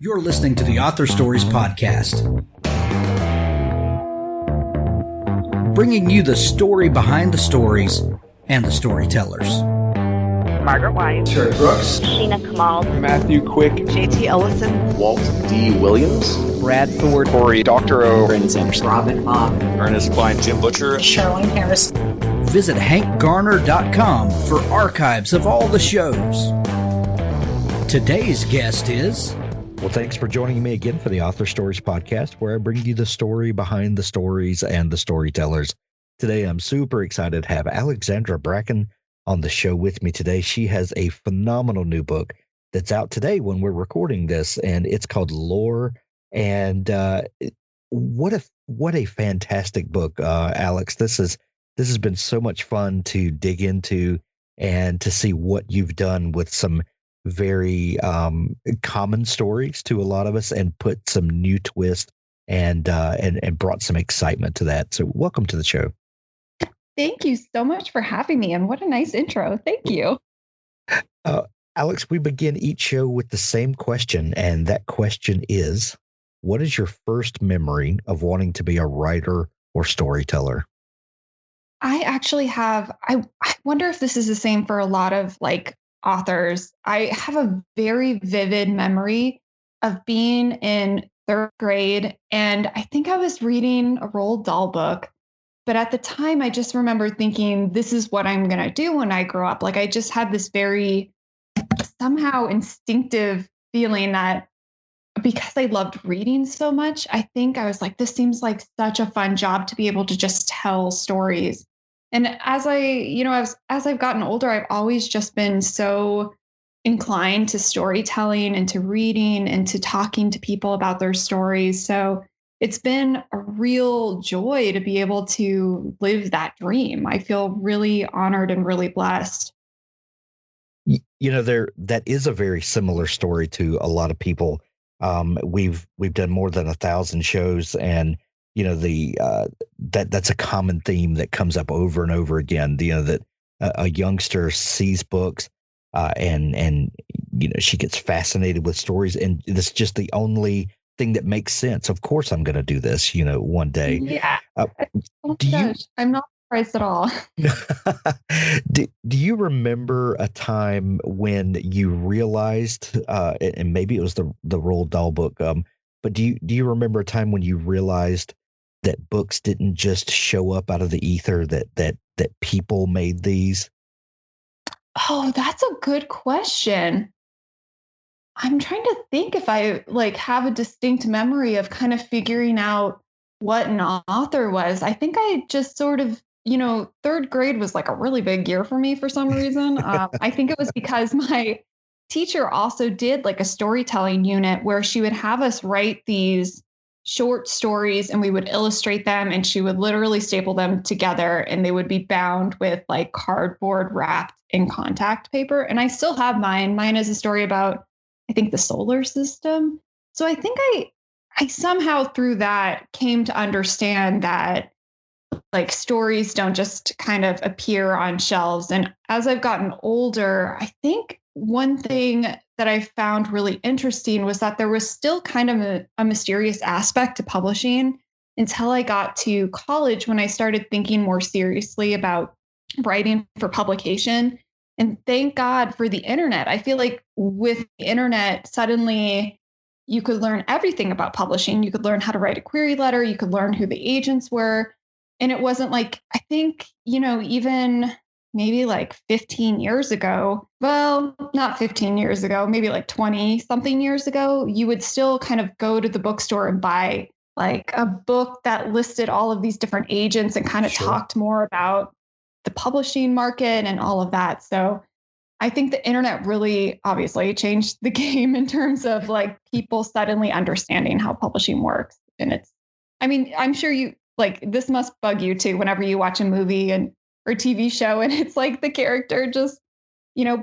You're listening to the Author Stories Podcast, bringing you the story behind the stories and the storytellers. Margaret White, Terry Brooks, Sheena Kamal, Matthew Quick, JT Ellison, Walt D. Williams, Brad Ford, Corey, Dr. O, Brandon Sanderson, Robin Mock, Ernest Klein, Jim Butcher, Charlene Harris. Visit hankgarner.com for archives of all the shows. Today's guest is... Well, thanks for joining me again for the Author Stories Podcast, where I bring you the story behind the stories and the storytellers. Today, I'm super excited to have Alexandra Bracken on the show with me today. She has a phenomenal new book that's out today when we're recording this, and it's called Lore. And what a fantastic book, Alex. This has been so much fun to dig into and to see what you've done with some very common stories to a lot of us and put some new twist and brought some excitement to that. So welcome to the show. Thank you so much for having me, and what a nice intro. Thank you. Alex, we begin each show with the same question, and that question is, what is your first memory of wanting to be a writer or storyteller? I actually have, I wonder if this is the same for a lot of authors. I have a very vivid memory of being in third grade, and I think I was reading a Roald Dahl book. But at the time, I just remember thinking, this is what I'm going to do when I grow up. I just had this very somehow instinctive feeling that because I loved reading so much, I think I was like, this seems like such a fun job to be able to just tell stories. And as I've gotten older, I've always just been so inclined to storytelling and to reading and to talking to people about their stories. So it's been a real joy to be able to live that dream. I feel really honored and really blessed. That is a very similar story to a lot of people. We've done more than 1,000 shows, and that's a common theme that comes up over and over again. That a youngster sees books, and she gets fascinated with stories, and it's just the only thing that makes sense. Of course, I'm going to do this, one day. Yeah. I'm not surprised at all. Do you remember a time when you realized, and maybe it was the Roald Dahl book, but do you remember a time when you realized that books didn't just show up out of the ether, that people made these? Oh, that's a good question. I'm trying to think if I have a distinct memory of kind of figuring out what an author was. I think I just sort of, third grade was a really big year for me for some reason. I think it was because my teacher also did a storytelling unit where she would have us write these short stories and we would illustrate them, and she would literally staple them together, and they would be bound with cardboard wrapped in contact paper. And I still have mine. Mine is a story about, I think, the solar system. So I think I somehow through that came to understand that stories don't just kind of appear on shelves. And as I've gotten older, I think one thing that I found really interesting was that there was still kind of a mysterious aspect to publishing until I got to college, when I started thinking more seriously about writing for publication. And thank God for the internet. I feel like with the internet, suddenly you could learn everything about publishing. You could learn how to write a query letter. You could learn who the agents were. And it wasn't I think, even maybe 15 years ago, well, not 15 years ago, maybe 20 something years ago, you would still kind of go to the bookstore and buy a book that listed all of these different agents and kind of talked more about the publishing market and all of that. So I think the internet really obviously changed the game in terms of people suddenly understanding how publishing works. And I'm sure you this must bug you too, whenever you watch a movie or TV show and it's the character just,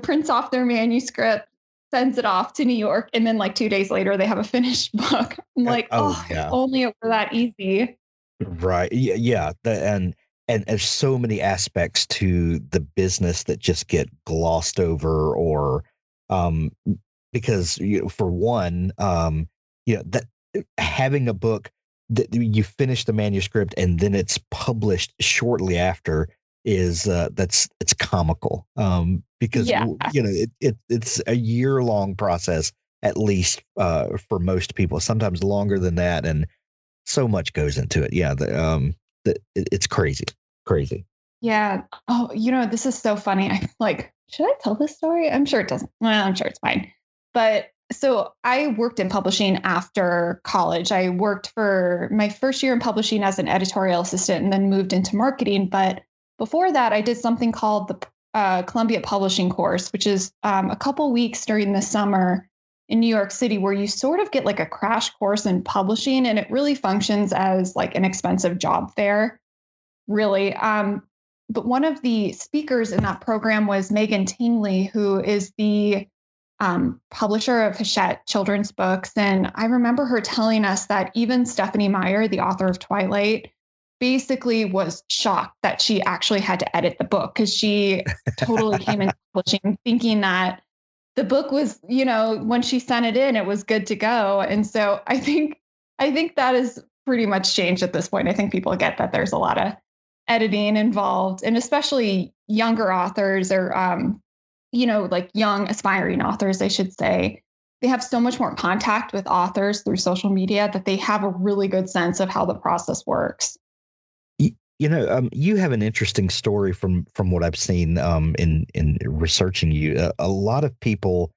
prints off their manuscript, sends it off to New York, and then 2 days later they have a finished book. I'm yeah. If only it were that easy. Right. Yeah. And there's so many aspects to the business that just get glossed over, or because for one, that having a book that you finish the manuscript and then it's published shortly after is it's comical, because it's a year-long process at least, for most people, sometimes longer than that, and so much goes into it. It's crazy. Yeah. Oh, this is so funny. I'm like, should I tell this story? I'm sure it doesn't. Well, I'm sure it's fine. But so I worked in publishing after college. I worked for my first year in publishing as an editorial assistant and then moved into marketing. But before that, I did something called the Columbia Publishing course, which is a couple weeks during the summer in New York City, where you sort of get like a crash course in publishing, and it really functions as like an expensive job fair, really. But one of the speakers in that program was Megan Tingley, who is the publisher of Hachette children's books. And I remember her telling us that even Stephanie Meyer, the author of Twilight, basically was shocked that she actually had to edit the book, because she totally came into publishing thinking that the book was, when she sent it in, it was good to go. And so I think that is pretty much changed at this point. I think people get that there's a lot of editing involved, and especially younger authors, or like young aspiring authors, I should say. They have so much more contact with authors through social media that they have a really good sense of how the process works. You have an interesting story from what I've seen in researching you. A lot of people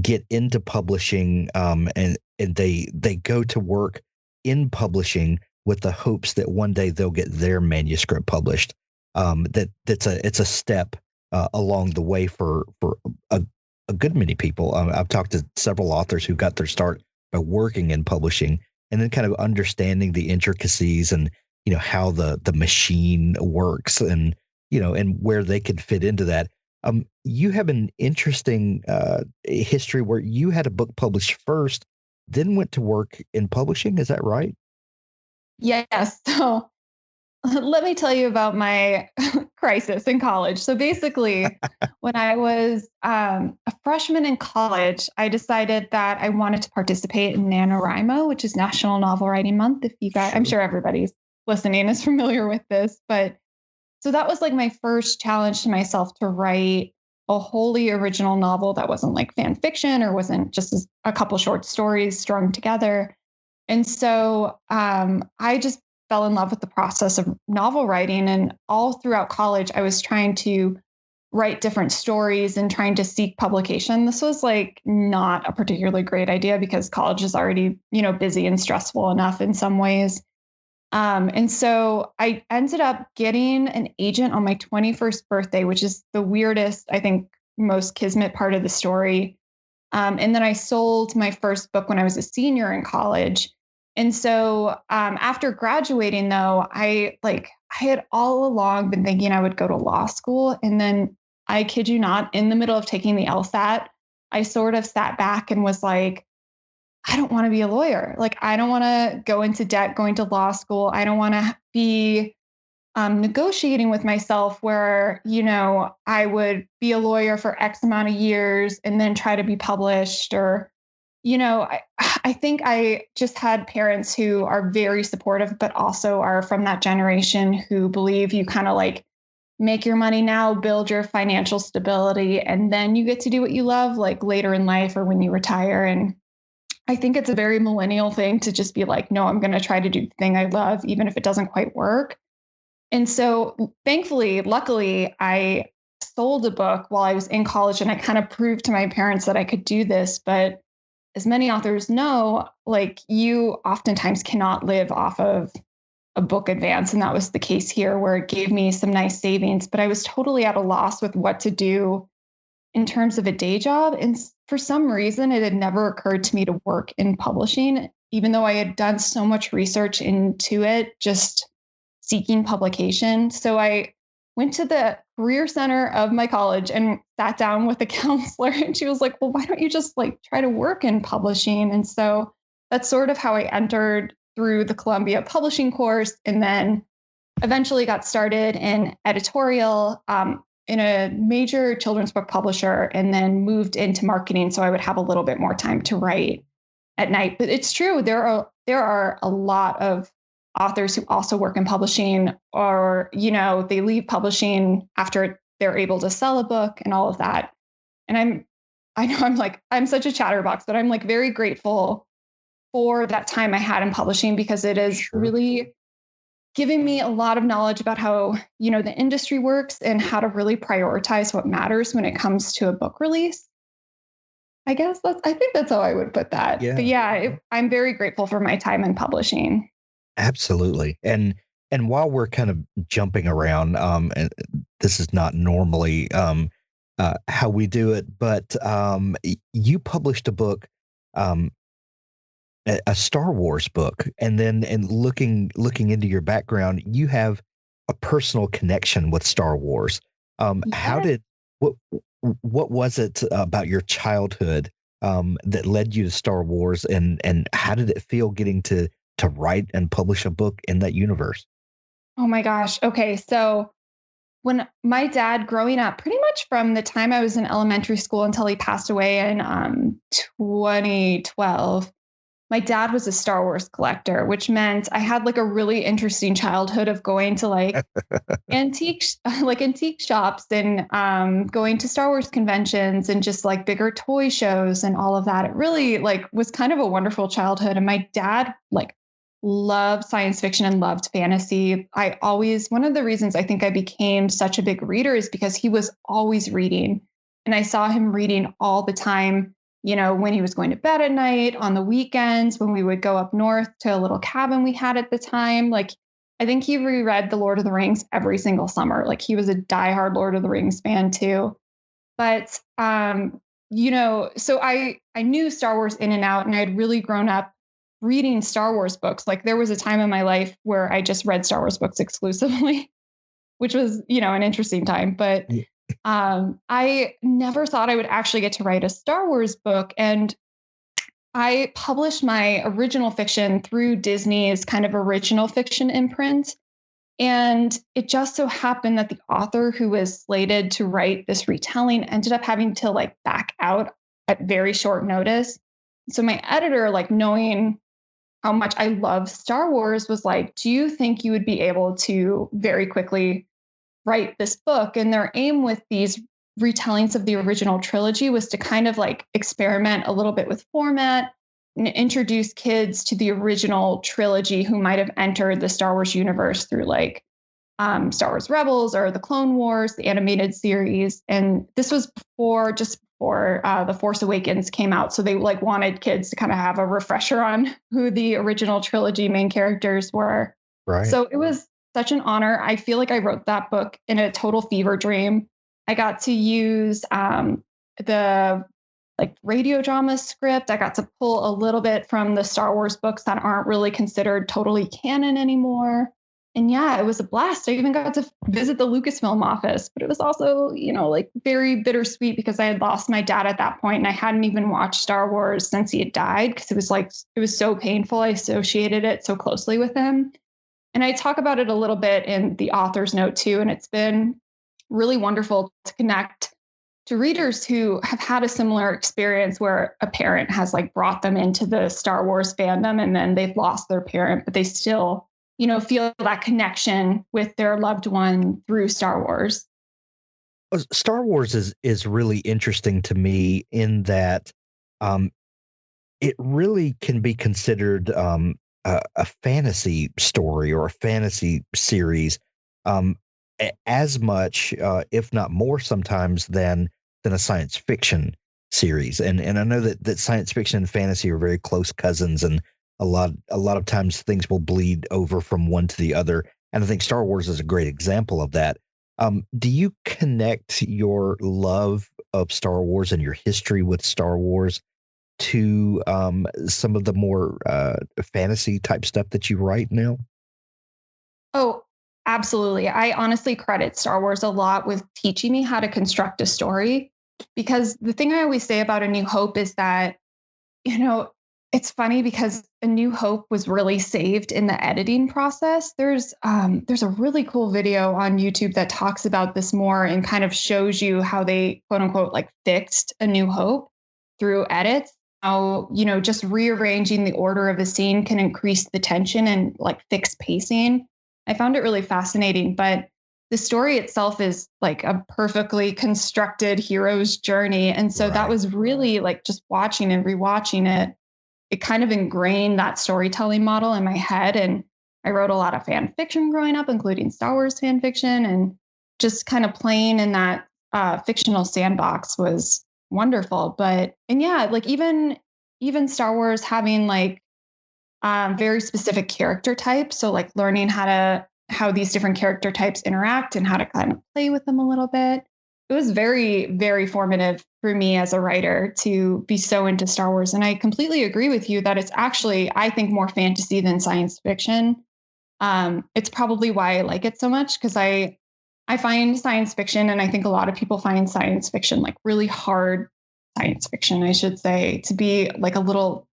get into publishing, and they go to work in publishing with the hopes that one day they'll get their manuscript published. It's a step along the way for a good many people. I've talked to several authors who got their start by working in publishing, and then kind of understanding the intricacies and how the machine works, and and where they could fit into that. You have an interesting history where you had a book published first, then went to work in publishing. Is that right? Yes. So let me tell you about my crisis in college. So basically, when I was a freshman in college, I decided that I wanted to participate in NaNoWriMo, which is National Novel Writing Month. If you guys, I'm sure everybody's listening is familiar with this, but so that was like my first challenge to myself, to write a wholly original novel that wasn't like fan fiction or wasn't just a couple short stories strung together. And so I just fell in love with the process of novel writing. And all throughout college, I was trying to write different stories and trying to seek publication. This was like not a particularly great idea, because college is already, busy and stressful enough in some ways. And so I ended up getting an agent on my 21st birthday, which is the weirdest, I think, most kismet part of the story. And then I sold my first book when I was a senior in college. And so after graduating, though, I had all along been thinking I would go to law school. And then, I kid you not, in the middle of taking the LSAT, I sort of sat back and was like, I don't want to be a lawyer. Like, I don't want to go into debt going to law school. I don't want to be negotiating with myself where, I would be a lawyer for X amount of years and then try to be published. Or, I think I just had parents who are very supportive, but also are from that generation who believe you kind of like make your money now, build your financial stability, and then you get to do what you love, like later in life or when you retire. And I think it's a very millennial thing to just be like, no, I'm going to try to do the thing I love, even if it doesn't quite work. And so luckily, I sold a book while I was in college, and I kind of proved to my parents that I could do this. But as many authors know, like, you oftentimes cannot live off of a book advance. And that was the case here, where it gave me some nice savings, but I was totally at a loss with what to do in terms of a day job. And for some reason, it had never occurred to me to work in publishing, even though I had done so much research into it, just seeking publication. So I went to the career center of my college and sat down with a counselor, and she was like, well, why don't you just try to work in publishing? And so that's sort of how I entered through the Columbia Publishing course, and then eventually got started in editorial, in a major children's book publisher, and then moved into marketing so I would have a little bit more time to write. at night. But it's true. There are a lot of authors who also work in publishing, or, they leave publishing after they're able to sell a book and all of that. And I know I'm such a chatterbox, but I'm like very grateful for that time I had in publishing, because it is really giving me a lot of knowledge about how, the industry works and how to really prioritize what matters when it comes to a book release. I think that's how I would put that. Yeah. But yeah, I'm very grateful for my time in publishing. Absolutely. And while we're kind of jumping around, and this is not normally how we do it, but you published a book, a Star Wars book, and looking into your background, you have a personal connection with Star Wars. Yes. What was it about your childhood that led you to Star Wars, and how did it feel getting to write and publish a book in that universe? Oh my gosh. Okay. So when my dad, growing up, pretty much from the time I was in elementary school until he passed away in 2012, my dad was a Star Wars collector, which meant I had like a really interesting childhood of going to like antique shops and going to Star Wars conventions and just like bigger toy shows and all of that. It really like was kind of a wonderful childhood. And my dad like loved science fiction and loved fantasy. One of the reasons I think I became such a big reader is because he was always reading. And I saw him reading all the time, when he was going to bed at night, on the weekends, when we would go up north to a little cabin we had at the time. Like, I think he reread The Lord of the Rings every single summer. Like, he was a diehard Lord of the Rings fan too. But, so I knew Star Wars in and out, and I'd really grown up reading Star Wars books. Like, there was a time in my life where I just read Star Wars books exclusively, which was, an interesting time. But I never thought I would actually get to write a Star Wars book. And I published my original fiction through Disney's kind of original fiction imprint. And it just so happened that the author who was slated to write this retelling ended up having to like back out at very short notice. So my editor, like knowing how much I love Star Wars, was like, do you think you would be able to very quickly write this book? And their aim with these retellings of the original trilogy was to kind of like experiment a little bit with format and introduce kids to the original trilogy who might have entered the Star Wars universe through like Star Wars Rebels or the Clone Wars, the animated series. And this was just before The Force Awakens came out. So they like wanted kids to kind of have a refresher on who the original trilogy main characters were. Right. So it was such an honor. I feel like I wrote that book in a total fever dream. I got to use the like radio drama script. I got to pull a little bit from the Star Wars books that aren't really considered totally canon anymore. And yeah, it was a blast. I even got to visit the Lucasfilm office, but it was also, like very bittersweet because I had lost my dad at that point and I hadn't even watched Star Wars since he had died because it was so painful. I associated it so closely with him. And I talk about it a little bit in the author's note too. And it's been really wonderful to connect to readers who have had a similar experience where a parent has like brought them into the Star Wars fandom and then they've lost their parent, but they still, feel that connection with their loved one through Star Wars. Star Wars is really interesting to me in that it really can be considered a fantasy story or a fantasy series as much, if not more sometimes than a science fiction series. And I know that science fiction and fantasy are very close cousins, and a lot of times things will bleed over from one to the other. And I think Star Wars is a great example of that. Do you connect your love of Star Wars and your history with Star Wars to some of the more fantasy type stuff that you write now? Oh, absolutely. I honestly credit Star Wars a lot with teaching me how to construct a story, because the thing I always say about A New Hope is that, it's funny because A New Hope was really saved in the editing process. There's a really cool video on YouTube that talks about this more and kind of shows you how they quote unquote like fixed A New Hope through edits. just rearranging the order of a scene can increase the tension and like fix pacing. I found it really fascinating, but the story itself is like a perfectly constructed hero's journey. And so that was really like just watching and rewatching it. It kind of ingrained that storytelling model in my head. And I wrote a lot of fan fiction growing up, including Star Wars fan fiction, and just kind of playing in that fictional sandbox was wonderful. And yeah, like even Star Wars having like very specific character types. So like learning how these different character types interact and how to kind of play with them a little bit. It was very, very formative for me as a writer to be so into Star Wars. And I completely agree with you that it's actually, I think, more fantasy than science fiction. It's probably why I like it so much, because I find science fiction, and I think a lot of people find science fiction like really hard science fiction, I should say, to be like a little,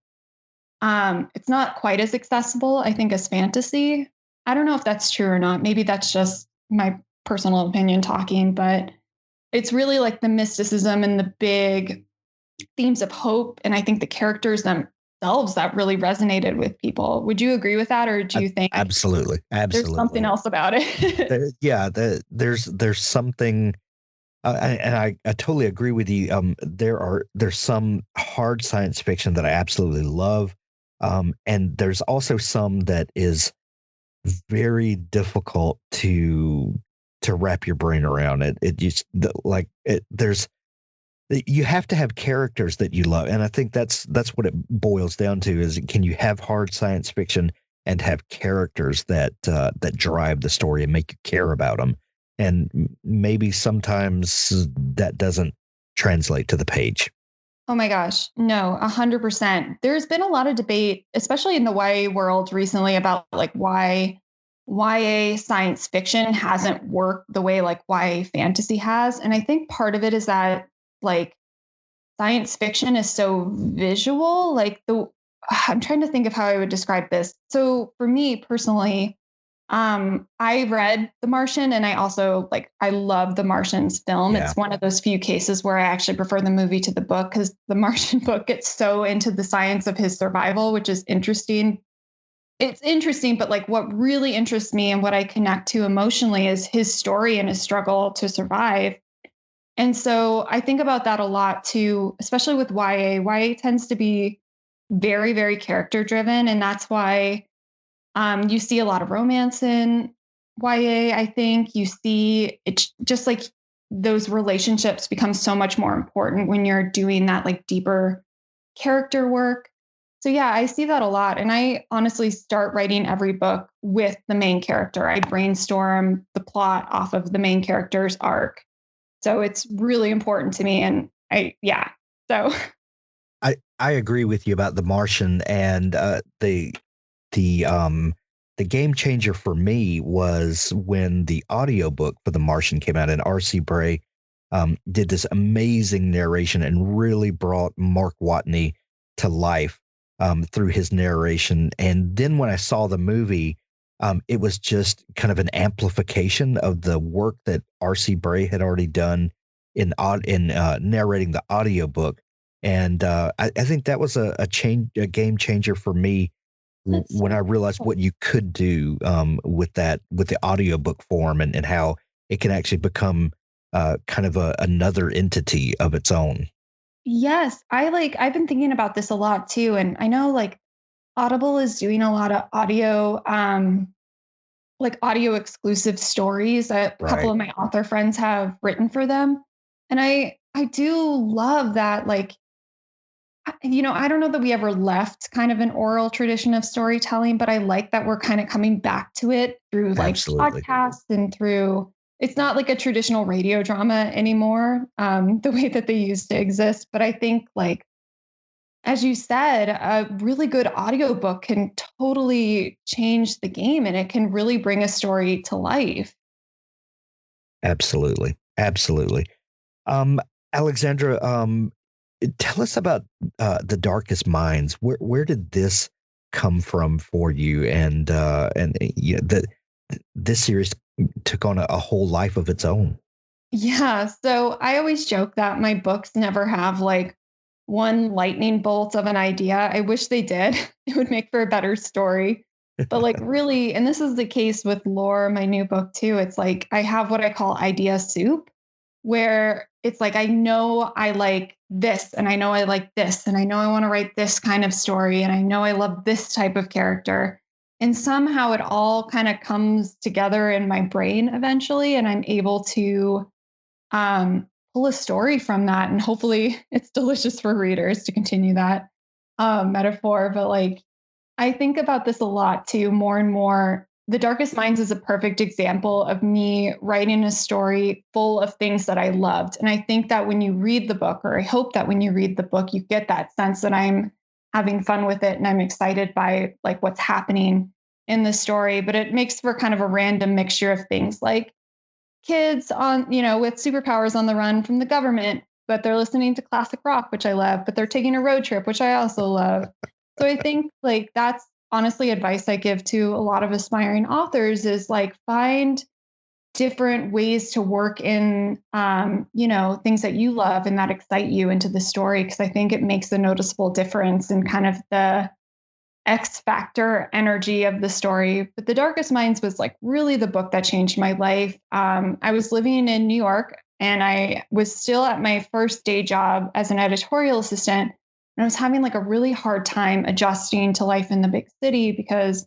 it's not quite as accessible, I think, as fantasy. I don't know if that's true or not. Maybe that's just my personal opinion talking, but it's really like the mysticism and the big themes of hope. And I think the characters themselves that really resonated with people. Would you agree with that? Or do you think absolutely there's something else about it? There's something, and I totally agree with you. There's some hard science fiction that I absolutely love. And there's also some that is very difficult to wrap your brain around. You have to have characters that you love, and I think that's what it boils down to: is can you have hard science fiction and have characters that drive the story and make you care about them? And maybe sometimes that doesn't translate to the page. Oh my gosh, no, 100%. There's been a lot of debate, especially in the YA world recently, about like why YA science fiction hasn't worked the way like YA fantasy has. And I think part of it is that like science fiction is so visual. I'm trying to think of how I would describe this. So for me personally, I read The Martian, and I also I love The Martian's film. Yeah. It's one of those few cases where I actually prefer the movie to the book, because the Martian book gets so into the science of his survival, which is interesting. It's interesting, but like what really interests me and what I connect to emotionally is his story and his struggle to survive. And so I think about that a lot too, especially with YA. YA tends to be very, very character driven. And that's why you see a lot of romance in YA. I think you see it's just like those relationships become so much more important when you're doing that like deeper character work. So yeah, I see that a lot. And I honestly start writing every book with the main character. I brainstorm the plot off of the main character's arc. So it's really important to me. And so I agree with you about The Martian, and the game changer for me was when the audiobook for The Martian came out, and R.C. Bray did this amazing narration and really brought Mark Watney to life through his narration. And then when I saw the movie, it was just kind of an amplification of the work that R.C. Bray had already done in narrating the audiobook. And I think that was a game changer for me when I realized what you could do with the audiobook form, and how it can actually become kind of another entity of its own. Yes, I've been thinking about this a lot too. And I know like Audible is doing a lot of audio, audio exclusive stories that a couple of my author friends have written for them. And I do love that, I don't know that we ever left kind of an oral tradition of storytelling, but I like that we're kind of coming back to it through podcasts and through, it's not like a traditional radio drama anymore, the way that they used to exist. But I think as you said, a really good audiobook can totally change the game, and it can really bring a story to life. Absolutely. Absolutely. Alexandra, tell us about The Darkest Minds. Where did this come from for you? And this series took on a whole life of its own. Yeah. So I always joke that my books never have one lightning bolt of an idea. I wish they did. It would make for a better story. But like really, and this is the case with Lore, my new book too. It's like I have what I call idea soup, where it's like I know I like this and I know I like this and I know I want to write this kind of story and I know I love this type of character. And somehow it all kind of comes together in my brain eventually, and I'm able to pull a story from that. And hopefully it's delicious for readers to continue that metaphor. But like, I think about this a lot too, more and more. The Darkest Minds is a perfect example of me writing a story full of things that I loved. And I think that when you read the book, or I hope that when you read the book, you get that sense that I'm having fun with it and I'm excited by like what's happening in the story. But it makes for kind of a random mixture of things like kids on, with superpowers on the run from the government, but they're listening to classic rock, which I love, but they're taking a road trip, which I also love. So I think like that's honestly advice I give to a lot of aspiring authors is like find different ways to work in, things that you love and that excite you into the story. Cause I think it makes a noticeable difference in kind of the X factor energy of the story. But The Darkest Minds was like really the book that changed my life. I was living in New York and I was still at my first day job as an editorial assistant. And I was having like a really hard time adjusting to life in the big city because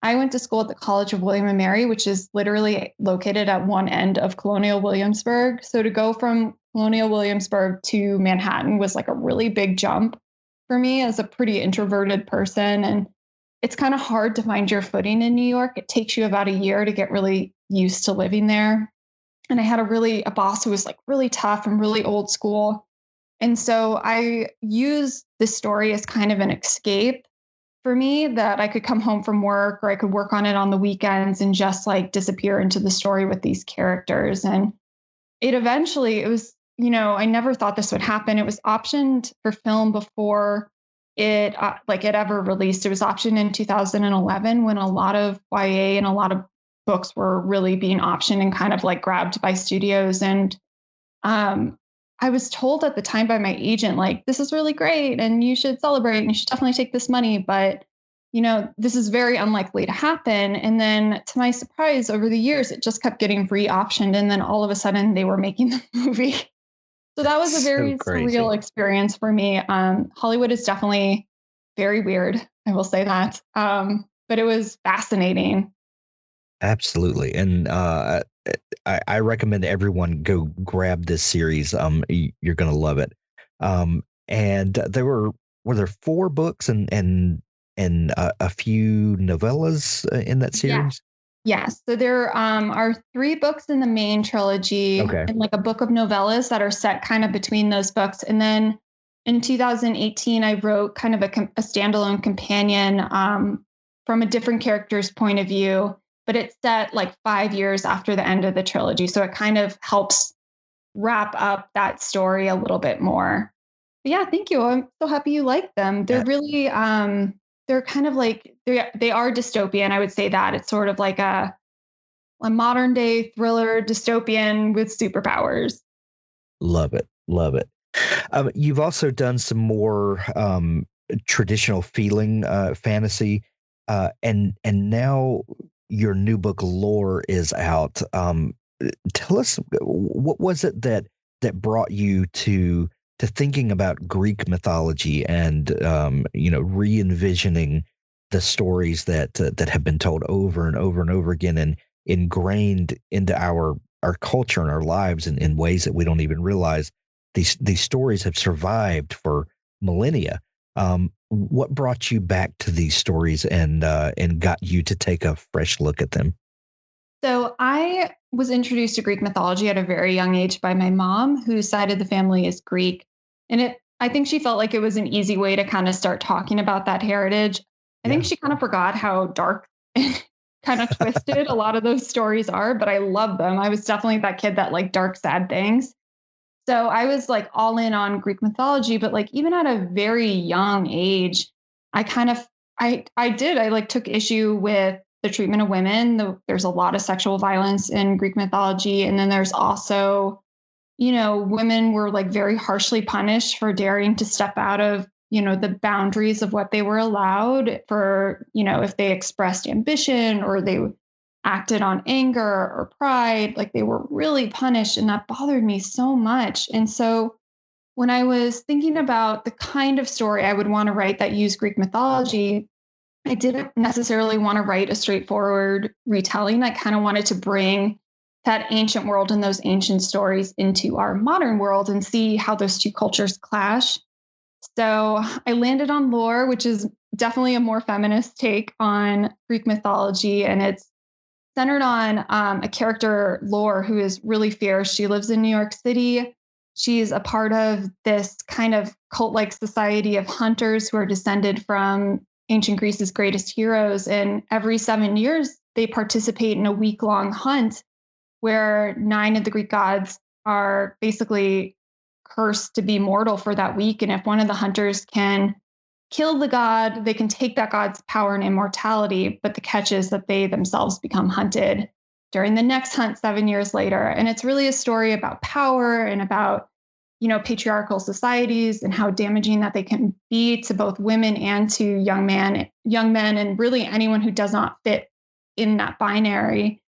I went to school at the College of William and Mary, which is literally located at one end of Colonial Williamsburg. So to go from Colonial Williamsburg to Manhattan was like a really big jump for me as a pretty introverted person. And it's kind of hard to find your footing in New York. It takes you about a year to get really used to living there. And I had a boss who was like really tough and really old school. And so I used this story as kind of an escape for me, that I could come home from work or I could work on it on the weekends and just like disappear into the story with these characters. And it was, I never thought this would happen. It was optioned for film before it ever released. It was optioned in 2011 when a lot of YA and a lot of books were really being optioned and kind of like grabbed by studios. And I was told at the time by my agent, like, this is really great and you should celebrate and you should definitely take this money. But, this is very unlikely to happen. And then to my surprise, over the years, it just kept getting re-optioned. And then all of a sudden they were making the movie. So that was a very surreal experience for me. Hollywood is definitely very weird. I will say that. But it was fascinating. Absolutely. And I recommend everyone go grab this series. You're going to love it. And were there 4 books and a few novellas in that series? Yes. So there are 3 books in the main trilogy and like a book of novellas that are set kind of between those books. And then in 2018, I wrote kind of a standalone companion from a different character's point of view, but it's set like 5 years after the end of the trilogy. So it kind of helps wrap up that story a little bit more. But yeah, thank you. I'm so happy you like them. They're really, they're kind of like, they are dystopian. I would say that it's sort of like a modern day thriller dystopian with superpowers. Love it. Love it. You've also done some more traditional feeling fantasy, and now your new book Lore is out. Tell us, what was it that brought you to thinking about Greek mythology and re-envisioning the stories that have been told over and over and over again and ingrained into our culture and our lives in ways that we don't even realize. These stories have survived for millennia. What brought you back to these stories and got you to take a fresh look at them? So I was introduced to Greek mythology at a very young age by my mom, whose side of the family is Greek. And I think she felt like it was an easy way to kind of start talking about that heritage. I think she kind of forgot how dark and kind of twisted a lot of those stories are, but I love them. I was definitely that kid that liked dark, sad things. So I was like all in on Greek mythology, but like even at a very young age, I took issue with the treatment of women. There's a lot of sexual violence in Greek mythology. And then there's also women were like very harshly punished for daring to step out of, the boundaries of what they were allowed for, if they expressed ambition or they acted on anger or pride, like they were really punished. And that bothered me so much. And so when I was thinking about the kind of story I would want to write that used Greek mythology, I didn't necessarily want to write a straightforward retelling. I kind of wanted to bring that ancient world and those ancient stories into our modern world and see how those two cultures clash. So I landed on lore, which is definitely a more feminist take on Greek mythology. And it's centered on a character, Lore, who is really fierce. She lives in New York City. She's a part of this kind of cult-like society of hunters who are descended from ancient Greece's greatest heroes. And every 7 years, they participate in a week-long hunt where 9 of the Greek gods are basically cursed to be mortal for that week. And if one of the hunters can kill the god, they can take that god's power and immortality. But the catch is that they themselves become hunted during the next hunt 7 years later. And it's really a story about power and about, patriarchal societies and how damaging that they can be to both women and to young men, and really anyone who does not fit in that binary.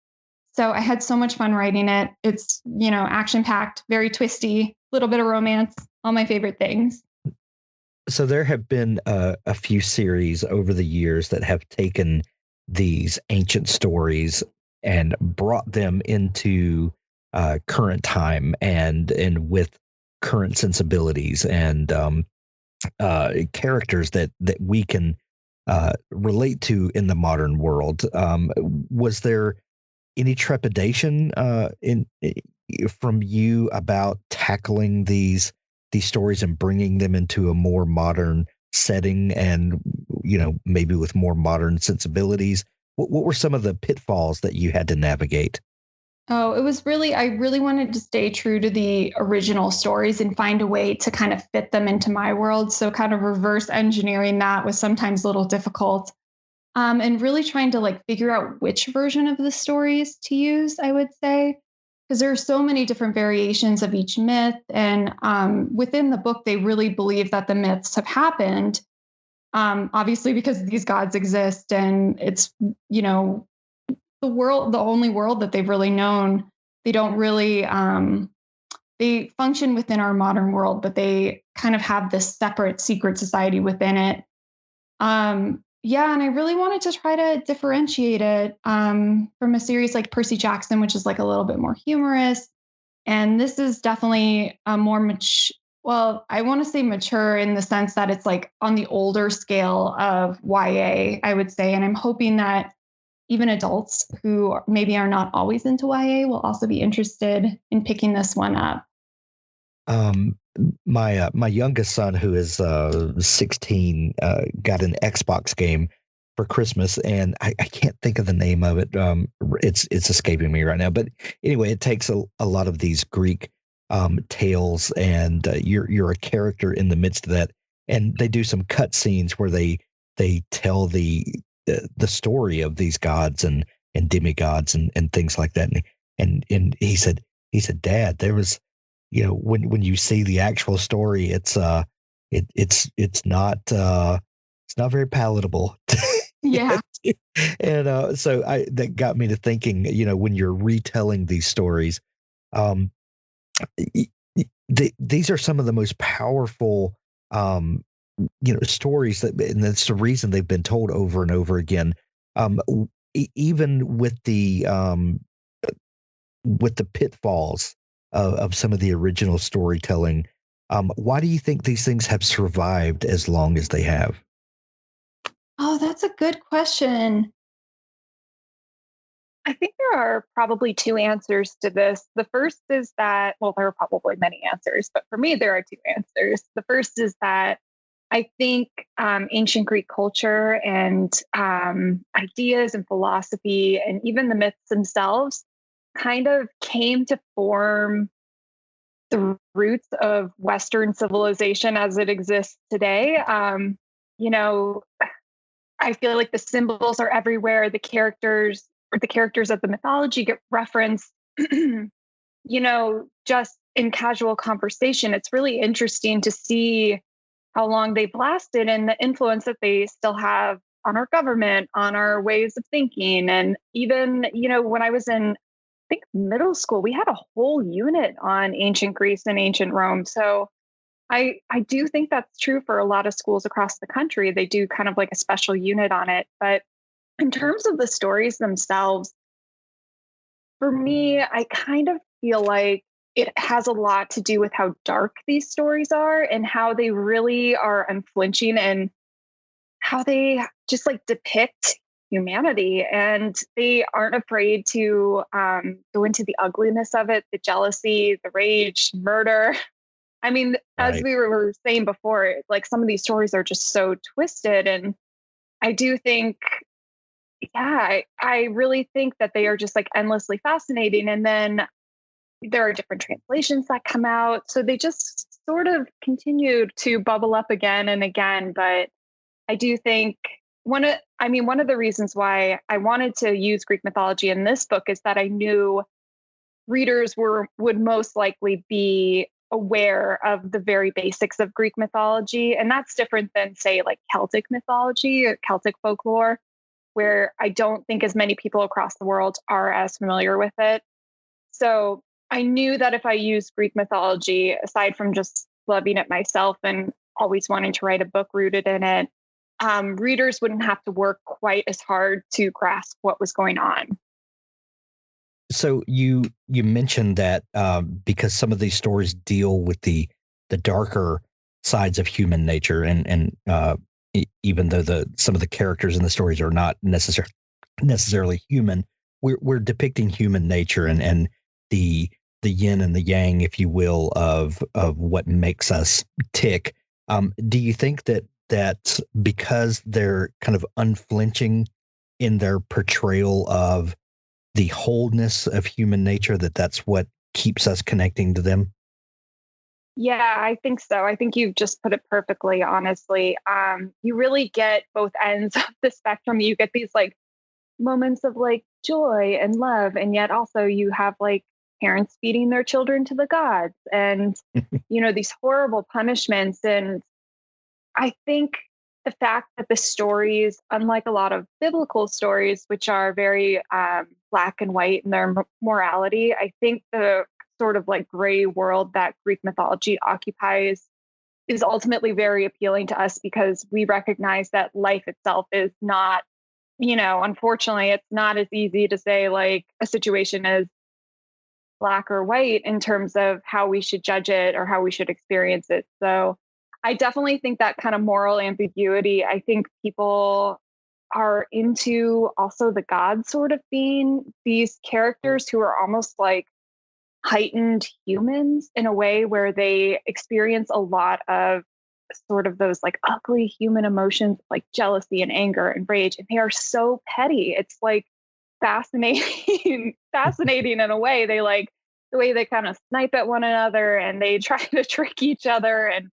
So I had so much fun writing it. It's, action-packed, very twisty, a little bit of romance, all my favorite things. So there have been a few series over the years that have taken these ancient stories and brought them into current time and with current sensibilities and characters that we can relate to in the modern world. Was there any trepidation from you about tackling these stories and bringing them into a more modern setting and, maybe with more modern sensibilities? What were some of the pitfalls that you had to navigate? Oh, I really wanted to stay true to the original stories and find a way to kind of fit them into my world. So kind of reverse engineering that was sometimes a little difficult. And really trying to figure out which version of the stories to use, I would say, because there are so many different variations of each myth. And within the book, they really believe that the myths have happened, obviously because these gods exist. And it's, the only world that they've really known. They don't really, they function within our modern world, but they kind of have this separate secret society within it. Yeah, and I really wanted to try to differentiate it from a series like Percy Jackson, which is a little bit more humorous. And this is definitely a more I want to say mature in the sense that it's on the older scale of YA, I would say. And I'm hoping that even adults who maybe are not always into YA will also be interested in picking this one up. My youngest son, who is 16, got an Xbox game for Christmas, and I can't think of the name of it. It's escaping me right now. But anyway, it takes a lot of these Greek tales, and you're a character in the midst of that. And they do some cut scenes where they tell the story of these gods and demigods and things like that. And he said, Dad, there was, when you see the actual story, it's not very palatable. Yeah. And so that got me to thinking, when you're retelling these stories, these are some of the most powerful, stories and that's the reason they've been told over and over again. Even with the pitfalls of some of the original storytelling, why do you think these things have survived as long as they have? Oh, that's a good question. I think there are probably two answers to this. The first is that, there are probably many answers, but for me, there are two answers. The first is that I think ancient Greek culture and ideas and philosophy and even the myths themselves kind of came to form the roots of Western civilization as it exists today. I feel like the symbols are everywhere. The characters of the mythology get referenced. Just in casual conversation, it's really interesting to see how long they've lasted and the influence that they still have on our government, on our ways of thinking. And even, when I was in, I think, middle school, we had a whole unit on ancient Greece and ancient Rome. So I do think that's true for a lot of schools across the country. They do kind of like a special unit on it. But in terms of the stories themselves, for me, I kind of feel like it has a lot to do with how dark these stories are and how they really are unflinching and how they just like depict humanity. And they aren't afraid to go into the ugliness of it, the jealousy, the rage, murder. I mean, as Right. we were saying before, like some of these stories are just so twisted. And I do think, yeah, I really think that they are just like endlessly fascinating. And then there are different translations that come out. So they just sort of continue to bubble up again and again. But I do think one of the reasons why I wanted to use Greek mythology in this book is that I knew readers would most likely be aware of the very basics of Greek mythology. And that's different than, say, like Celtic mythology or Celtic folklore, where I don't think as many people across the world are as familiar with it. So I knew that if I used Greek mythology, aside from just loving it myself and always wanting to write a book rooted in it, readers wouldn't have to work quite as hard to grasp what was going on. So you mentioned that because some of these stories deal with the darker sides of human nature, and even though some of the characters in the stories are not necessarily human, we're depicting human nature and the yin and the yang, if you will, of what makes us tick. Do you think that because they're kind of unflinching in their portrayal of the wholeness of human nature, that's what keeps us connecting to them? Yeah, I think so. I think you've just put it perfectly, honestly. You really get both ends of the spectrum. You get these like moments of like joy and love, and yet also you have like parents feeding their children to the gods and, these horrible punishments. And I think the fact that the stories, unlike a lot of biblical stories, which are very black and white in their morality, I think the sort of like gray world that Greek mythology occupies is ultimately very appealing to us because we recognize that life itself is not, unfortunately, it's not as easy to say like a situation is black or white in terms of how we should judge it or how we should experience it. So I definitely think that kind of moral ambiguity, I think people are into also the gods sort of being these characters who are almost like heightened humans in a way where they experience a lot of sort of those like ugly human emotions like jealousy and anger and rage. And they are so petty. It's like fascinating in a way. They like the way they kind of snipe at one another and they try to trick each other. And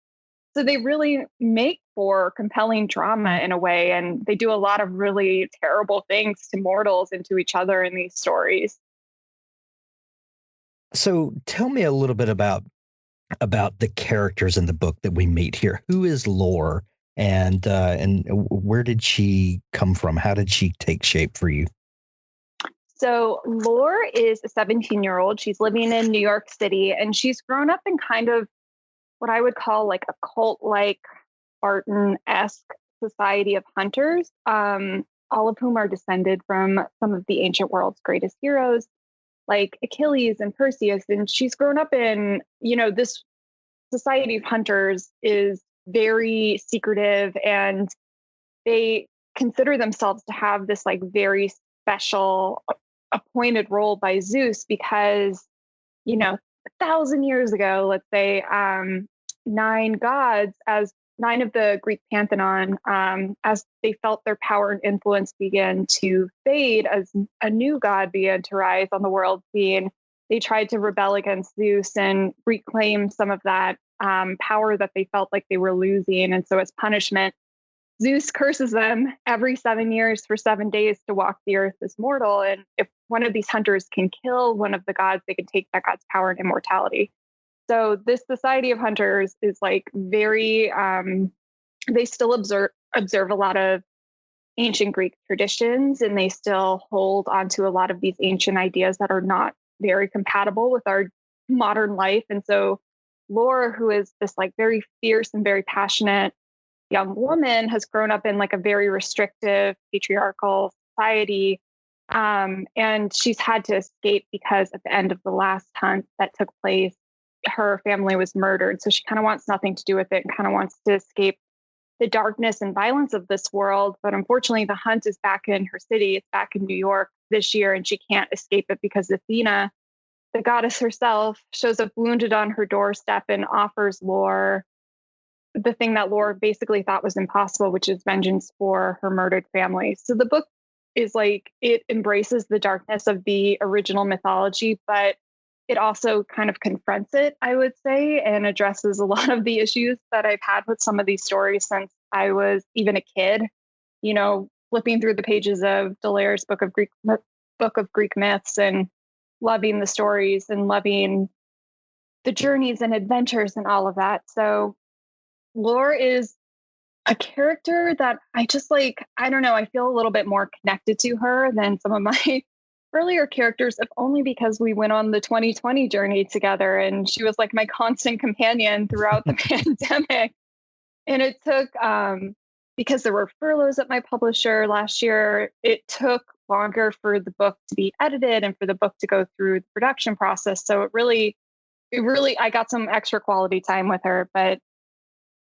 so they really make for compelling drama in a way. And they do a lot of really terrible things to mortals and to each other in these stories. So tell me a little bit about the characters in the book that we meet here. Who is Lore, and where did she come from? How did she take shape for you? So Lore is a 17-year-old. She's living in New York City, and she's grown up in kind of what I would call like a cult-like Spartan-esque society of hunters, all of whom are descended from some of the ancient world's greatest heroes, like Achilles and Perseus. And she's grown up in, this society of hunters is very secretive, and they consider themselves to have this like very special appointed role by Zeus because, 1,000 years ago, let's say, nine gods, as nine of the Greek pantheon, as they felt their power and influence began to fade, as a new god began to rise on the world scene, they tried to rebel against Zeus and reclaim some of that power that they felt like they were losing. And so as punishment, Zeus curses them every 7 years for 7 days to walk the earth as mortal. And if one of these hunters can kill one of the gods, they can take that god's power and immortality. So this Society of Hunters is like very, they still observe a lot of ancient Greek traditions, and they still hold onto a lot of these ancient ideas that are not very compatible with our modern life. And so Lore, who is this like very fierce and very passionate young woman, has grown up in like a very restrictive patriarchal society. And she's had to escape because at the end of the last hunt that took place, her family was murdered. So she kind of wants nothing to do with it and kind of wants to escape the darkness and violence of this world. But unfortunately, the hunt is back in her city. It's back in New York this year, and she can't escape it because Athena, the goddess herself, shows up wounded on her doorstep and offers Lore the thing that Lore basically thought was impossible, which is vengeance for her murdered family. So the book is like, it embraces the darkness of the original mythology, but it also kind of confronts it, I would say, and addresses a lot of the issues that I've had with some of these stories since I was even a kid. You know, flipping through the pages of Delaire's book of Greek myths and loving the stories and loving the journeys and adventures and all of that. So Lore is a character that I just like, I don't know, I feel a little bit more connected to her than some of my earlier characters, if only because we went on the 2020 journey together and she was like my constant companion throughout the pandemic. And it took, because there were furloughs at my publisher last year, it took longer for the book to be edited and for the book to go through the production process. So it really, I got some extra quality time with her. But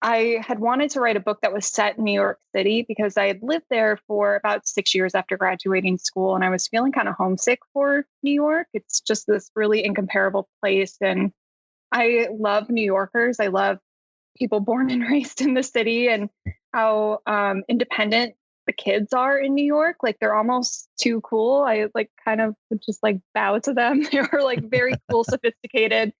I had wanted to write a book that was set in New York City because I had lived there for about 6 years after graduating school, and I was feeling kind of homesick for New York. It's just this really incomparable place. And I love New Yorkers. I love people born and raised in the city and how independent the kids are in New York. Like they're almost too cool. I like kind of just like bow to them. They were like very cool, sophisticated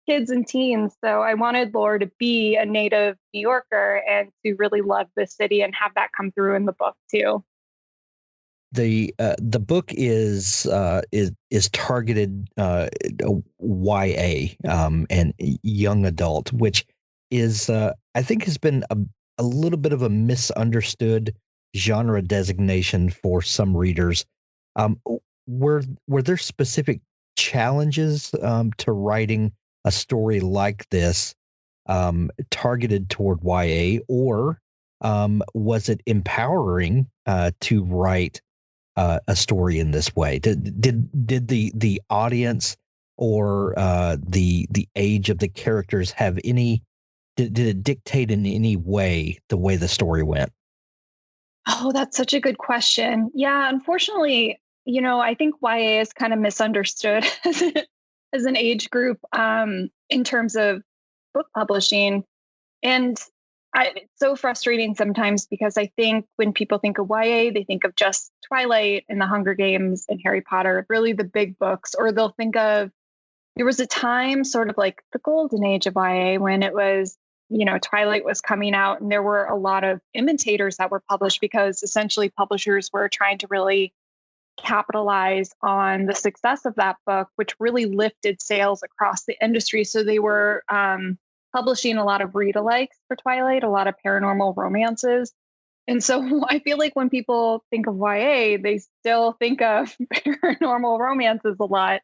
kids and teens. So I wanted Lore to be a native New Yorker and to really love the city and have that come through in the book too. The book is targeted YA and young adult, which is I think has been a little bit of a misunderstood genre designation for some readers. Were there specific challenges to writing a story like this targeted toward YA, or was it empowering to write a story in this way? Did the audience or the age of the characters have any? Did it dictate in any way the way the story went? Oh, that's such a good question. Yeah, unfortunately, you know, I think YA is kind of misunderstood as an age group in terms of book publishing. And it's so frustrating sometimes because I think when people think of YA, they think of just Twilight and the Hunger Games and Harry Potter, really the big books, or they'll think of, there was a time sort of like the golden age of YA when it was, you know, Twilight was coming out and there were a lot of imitators that were published because essentially publishers were trying to really capitalize on the success of that book, which really lifted sales across the industry. So they were publishing a lot of read-alikes for Twilight, a lot of paranormal romances. And so I feel like when people think of YA, they still think of paranormal romances a lot.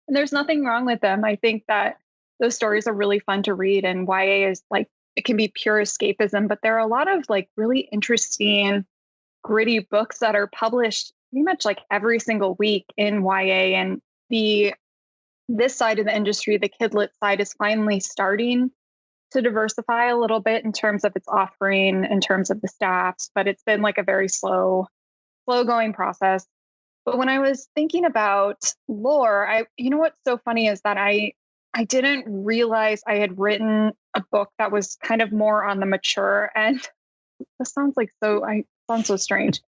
And there's nothing wrong with them. I think that those stories are really fun to read. And YA is like, it can be pure escapism, but there are a lot of like really interesting, gritty books that are published pretty much like every single week in YA. And this side of the industry, the kidlit side, is finally starting to diversify a little bit in terms of its offering, in terms of the staffs, but it's been like a very slow going process. But when I was thinking about Lore, you know what's so funny is that I didn't realize I had written a book that was kind of more on the mature end. This sounds so strange.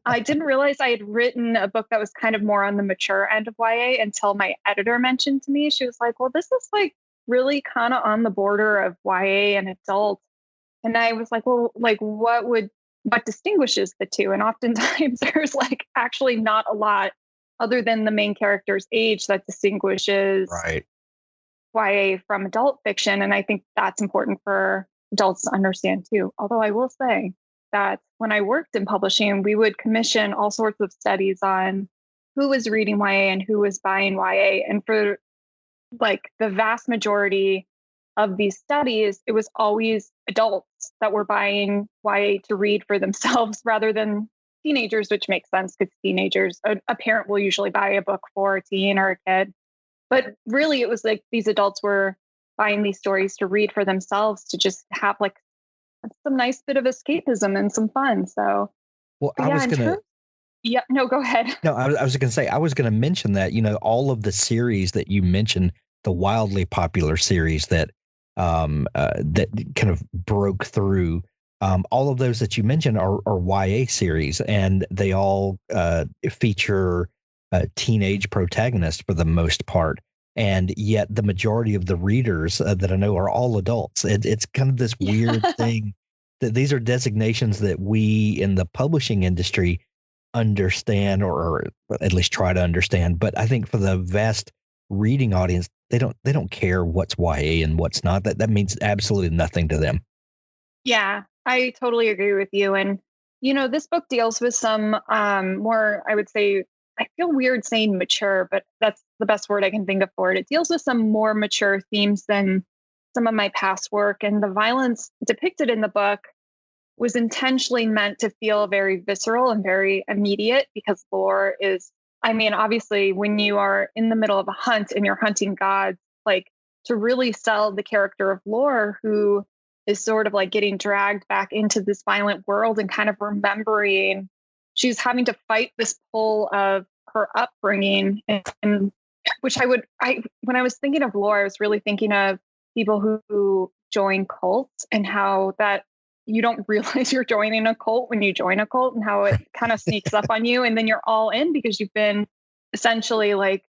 I didn't realize I had written a book that was kind of more on the mature end of YA until my editor mentioned to me. She was like, well, this is like really kind of on the border of YA and adult. And I was like, well, like what distinguishes the two? And oftentimes there's like actually not a lot other than the main character's age that distinguishes right. YA from adult fiction. And I think that's important for adults to understand too. Although I will say that when I worked in publishing, we would commission all sorts of studies on who was reading YA and who was buying YA. And for like the vast majority of these studies, it was always adults that were buying YA to read for themselves rather than teenagers, which makes sense because teenagers, a parent will usually buy a book for a teen or a kid. But really, it was like these adults were buying these stories to read for themselves to just have like some nice bit of escapism and some fun. So, well, I was going to. Yeah, no, go ahead. No, I was going to say, I was going to mention that, all of the series that you mentioned, the wildly popular series that that kind of broke through, all of those that you mentioned are YA series, and they all feature teenage protagonists for the most part. And yet the majority of the readers that I know are all adults. It's kind of this weird thing that these are designations that we in the publishing industry understand, or at least try to understand. But I think for the vast reading audience, they don't care what's YA and what's not. That means absolutely nothing to them. Yeah, I totally agree with you. And, this book deals with some more, I would say, I feel weird saying mature, but that's the best word I can think of for it. It deals with some more mature themes than some of my past work. And the violence depicted in the book was intentionally meant to feel very visceral and very immediate, because lore is, obviously when you are in the middle of a hunt and you're hunting gods, like to really sell the character of Lore, who is sort of like getting dragged back into this violent world and kind of remembering she's having to fight this pull of her upbringing. And which when I was thinking of Lore, I was really thinking of people who join cults and how that you don't realize you're joining a cult when you join a cult, and how it kind of sneaks up on you. And then you're all in because you've been essentially like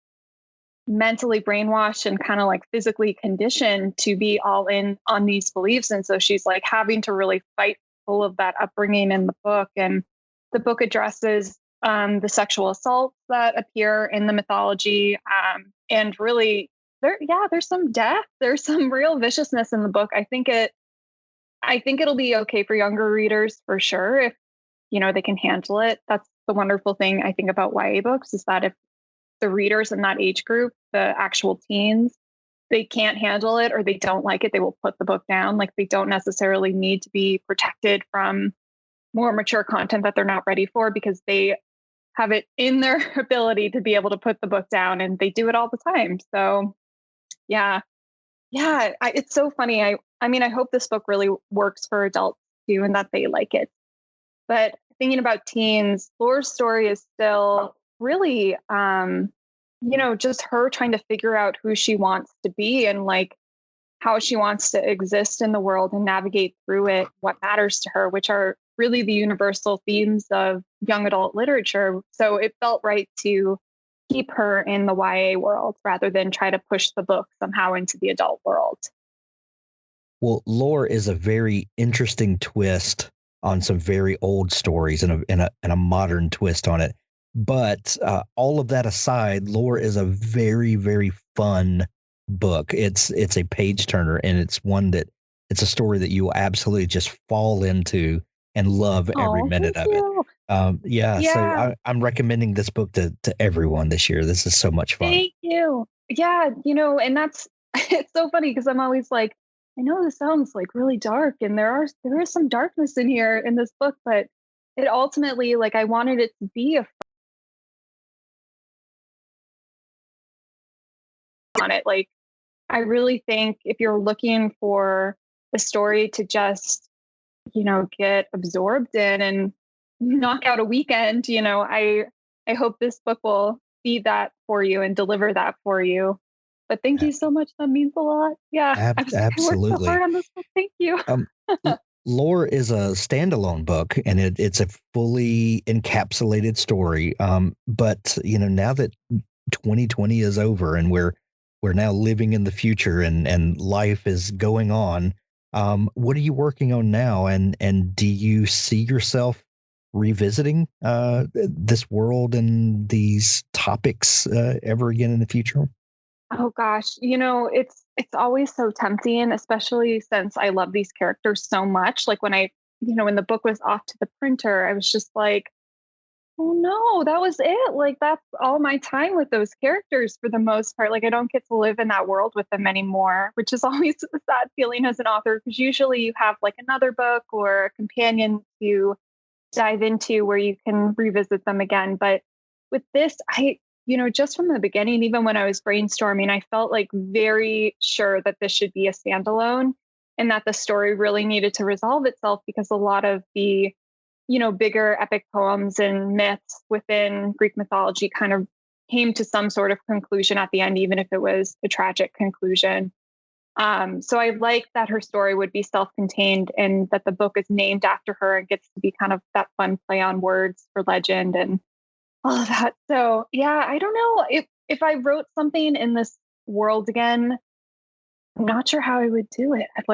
mentally brainwashed and kind of like physically conditioned to be all in on these beliefs. And so she's like having to really fight full of that upbringing in the book. And the book addresses the sexual assaults that appear in the mythology. And really there's some death. There's some real viciousness in the book. I think it'll be okay for younger readers for sure if, they can handle it. That's the wonderful thing I think about YA books, is that if the readers in that age group, the actual teens, they can't handle it or they don't like it, they will put the book down. Like they don't necessarily need to be protected from more mature content that they're not ready for, because they have it in their ability to be able to put the book down, and they do it all the time. So it's so funny. I hope this book really works for adults too, and that they like it. But thinking about teens, Lore's story is still really, just her trying to figure out who she wants to be and like how she wants to exist in the world and navigate through it, what matters to her, which are really the universal themes of young adult literature. So it felt right to keep her in the YA world rather than try to push the book somehow into the adult world. Well, Lore is a very interesting twist on some very old stories and a modern twist on it. But all of that aside, Lore is a very, very fun book. It's a page turner, and it's a story that you will absolutely just fall into and love every minute of it. So I'm recommending this book to everyone this year. This is so much fun. Thank you. Yeah, and that's it's so funny because I'm always like, I know this sounds like really dark, and there is some darkness in here in this book, but it ultimately, like, I wanted it to be on it. Like, I really think if you're looking for a story to just, get absorbed in and knock out a weekend, I hope this book will feed that for you and deliver that for you. But thank you so much. That means a lot. Yeah, absolutely. Worked so hard on this book. Thank you. Lore is a standalone book, and it's a fully encapsulated story. But now that 2020 is over and we're now living in the future and life is going on, what are you working on now? And do you see yourself revisiting this world and these topics ever again in the future? Oh gosh, it's it's always so tempting, especially since I love these characters so much. Like when when the book was off to the printer, I was just like, oh no, that was it. Like that's all my time with those characters for the most part. Like I don't get to live in that world with them anymore, which is always a sad feeling as an author, because usually you have like another book or a companion to dive into where you can revisit them again. But with this, just from the beginning, even when I was brainstorming, I felt like very sure that this should be a standalone and that the story really needed to resolve itself, because a lot of the bigger epic poems and myths within Greek mythology kind of came to some sort of conclusion at the end, even if it was a tragic conclusion. So I like that her story would be self-contained and that the book is named after her and gets to be kind of that fun play on words for legend and all of that. So yeah, I don't know if I wrote something in this world again, I'm not sure how I would do it. I'm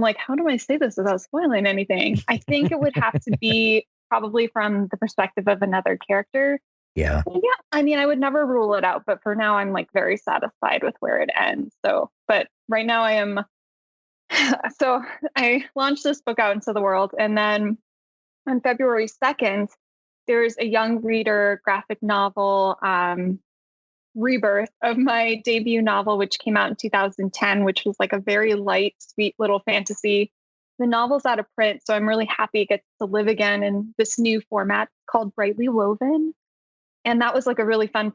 like, how do I say this without spoiling anything? I think it would have to be probably from the perspective of another character. Yeah. Yeah. I mean, I would never rule it out, but for now I'm like very satisfied with where it ends. So, but right now so I launched this book out into the world, and then on February 2nd, there's a young reader graphic novel, rebirth of my debut novel, which came out in 2010, which was like a very light, sweet little fantasy. The novel's out of print, so I'm really happy it gets to live again in this new format called Brightly Woven. And that was like a really fun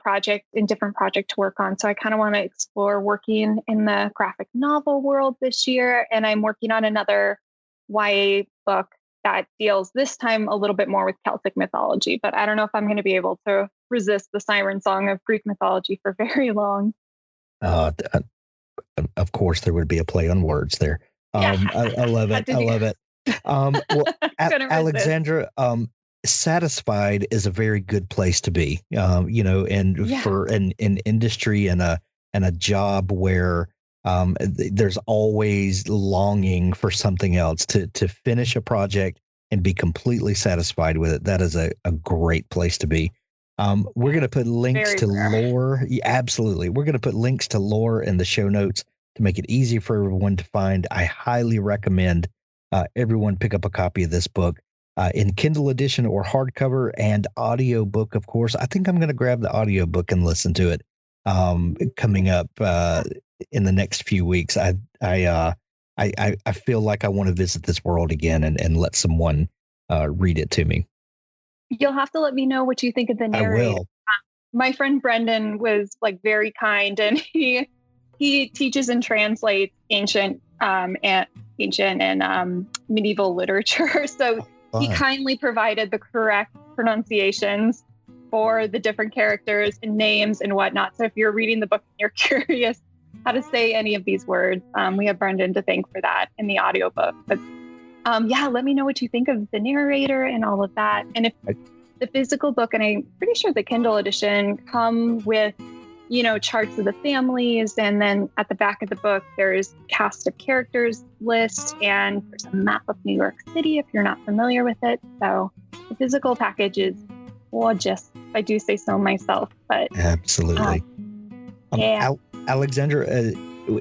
different project to work on. So I kind of want to explore working in the graphic novel world this year. And I'm working on another YA book that deals this time a little bit more with Celtic mythology, but I don't know if I'm going to be able to resist the siren song of Greek mythology for very long. Of course, there would be a play on words there. I love it. I love it. Well, Alexandra, satisfied is a very good place to be, for an industry and a job where there's always longing for something else, to finish a project and be completely satisfied with it. That is a great place to be. We're going to put links to lore. Yeah, absolutely. We're going to put links to lore in the show notes to make it easy for everyone to find. I highly recommend everyone pick up a copy of this book in Kindle edition or hardcover and audiobook, of course. I think I'm going to grab the audiobook and listen to it coming up in the next few weeks. I feel like I want to visit this world again and let someone read it to me. You'll have to let me know what you think of the narrator. I will. My friend Brendan was like very kind, and he teaches and translates ancient and medieval literature. So he kindly provided the correct pronunciations for the different characters and names and whatnot. So if you're reading the book and you're curious how to say any of these words, we have Brendan to thank for that in the audiobook. But let me know what you think of the narrator and all of that. And if the physical book, and I'm pretty sure the Kindle edition, come with, charts of the families. And then at the back of the book, there's cast of characters list, and there's a map of New York City if you're not familiar with it. So the physical package is gorgeous, if I do say so myself. But absolutely. Yeah. Alexandra,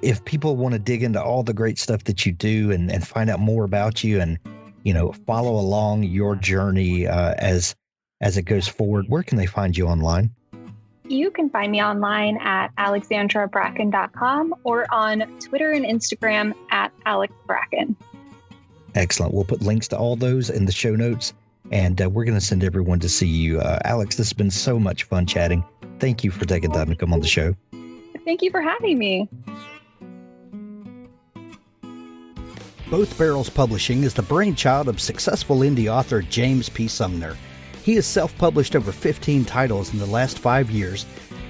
if people want to dig into all the great stuff that you do and find out more about you and, follow along your journey as it goes forward, where can they find you online? You can find me online at alexandrabracken.com or on Twitter and Instagram at Alex Bracken. Excellent. We'll put links to all those in the show notes, and we're going to send everyone to see you. Alex, this has been so much fun chatting. Thank you for taking time to come on the show. Thank you for having me. Both Barrels Publishing is the brainchild of successful indie author James P. Sumner. He has self-published over 15 titles in the last 5 years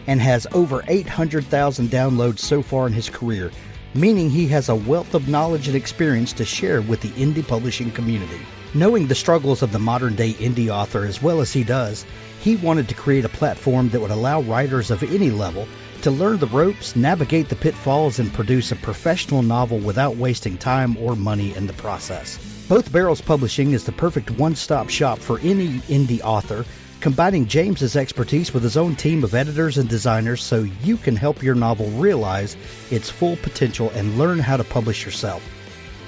and has over 800,000 downloads so far in his career, meaning he has a wealth of knowledge and experience to share with the indie publishing community. Knowing the struggles of the modern-day indie author as well as he does, he wanted to create a platform that would allow writers of any level to learn the ropes, navigate the pitfalls, and produce a professional novel without wasting time or money in the process. Both Barrels Publishing is the perfect one-stop shop for any indie author combining James's expertise with his own team of editors and designers so you can help your novel realize its full potential and learn how to publish yourself.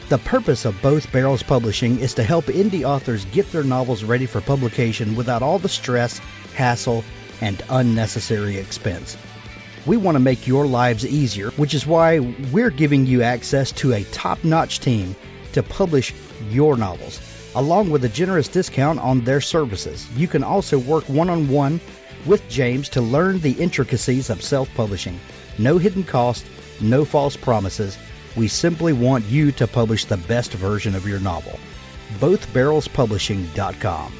The purpose of Both Barrels Publishing is to help indie authors get their novels ready for publication without all the stress, hassle, and unnecessary expense. We want to make your lives easier, which is why we're giving you access to a top-notch team to publish your novels, along with a generous discount on their services. You can also work one-on-one with James to learn the intricacies of self-publishing. No hidden cost, no false promises. We simply want you to publish the best version of your novel. BothBarrelsPublishing.com.